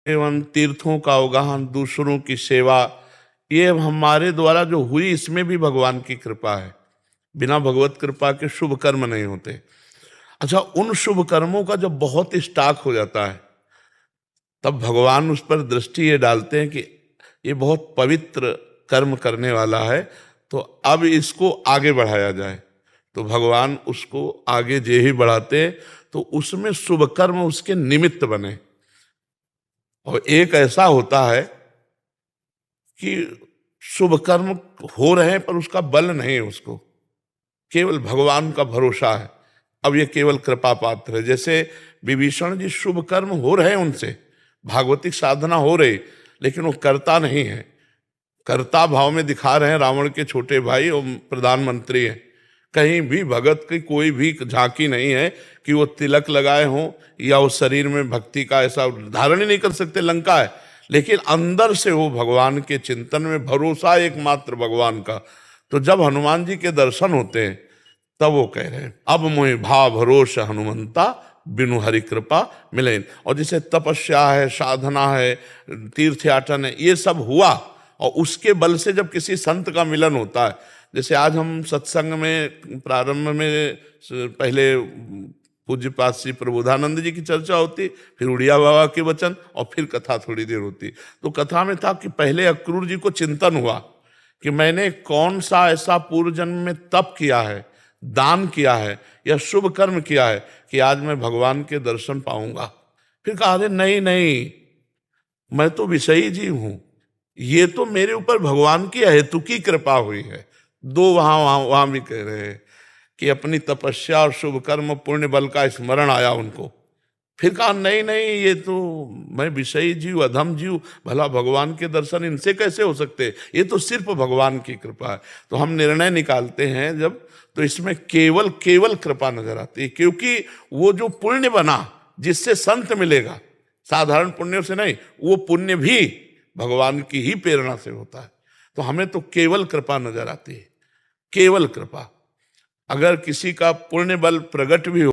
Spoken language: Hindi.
एवं तीर्थों का अवगाहन, दूसरों की सेवा, ये हमारे द्वारा जो हुई इसमें भी भगवान की कृपा है। बिना भगवत कृपा के शुभ कर्म नहीं होते। अच्छा, उन शुभ कर्मों का जब बहुत स्टॉक हो जाता है तब भगवान उस पर दृष्टि ये डालते हैं कि ये बहुत पवित्र कर्म करने वाला है, तो अब इसको आगे बढ़ाया जाए। तो भगवान उसको आगे जे ही बढ़ाते हैं तो उसमें शुभ कर्म उसके निमित्त बने। और एक ऐसा होता है कि शुभ कर्म हो रहे हैं पर उसका बल नहीं है, उसको केवल भगवान का भरोसा है। अब ये केवल कृपा पात्र है। जैसे विभीषण जी, शुभ कर्म हो रहे हैं उनसे, भागवतिक साधना हो रही, लेकिन वो करता नहीं है। कर्ता भाव में दिखा रहे हैं, रावण के छोटे भाई और प्रधानमंत्री हैं। कहीं भी भगत की कोई भी झांकी नहीं है कि वो तिलक लगाए हों या उस शरीर में भक्ति का ऐसा धारण ही नहीं कर सकते, लंका है। लेकिन अंदर से वो भगवान के चिंतन में, भरोसा एकमात्र भगवान का। तो जब हनुमान जी के दर्शन होते हैं तब वो कह रहे हैं, अब मोहि भाव भरोसा हनुमंता, बिनु हरि कृपा मिले। और जैसे तपस्या है, साधना है, तीर्थ याटन है, ये सब हुआ और उसके बल से जब किसी संत का मिलन होता है, जैसे आज हम सत्संग में प्रारंभ में पहले पूज्यपाद श्री प्रबोधानंद जी की चर्चा होती, फिर उड़िया बाबा के वचन और फिर कथा थोड़ी देर होती। तो कथा में था कि पहले अक्रूर जी को चिंतन हुआ कि मैंने कौन सा ऐसा पूर्व जन्म में तप किया है, दान किया है या शुभ कर्म किया है कि आज मैं भगवान के दर्शन पाऊंगा। फिर कहा, अरे नहीं नहीं, मैं तो विषयी जीव हूं, ये तो मेरे ऊपर भगवान की अहेतुकी कृपा हुई है। दो वहां वहां वहां भी कह रहे हैं कि अपनी तपस्या और शुभ कर्म पुण्य बल का स्मरण आया उनको। फिर कहा, नहीं नहीं, ये तो मैं विषयी जीव, अधम जीव, भला भगवान के दर्शन इनसे कैसे हो सकते, ये तो सिर्फ भगवान की कृपा है। तो हम निर्णय निकालते हैं जब, तो इसमें केवल केवल कृपा नजर आती है, क्योंकि वो जो पुण्य बना जिससे संत मिलेगा, साधारण पुण्यों से नहीं, वो पुण्य भी भगवान की ही प्रेरणा से होता है। तो हमें तो केवल कृपा नजर आती है, केवल कृपा। अगर किसी का पुण्य बल प्रकट भी हो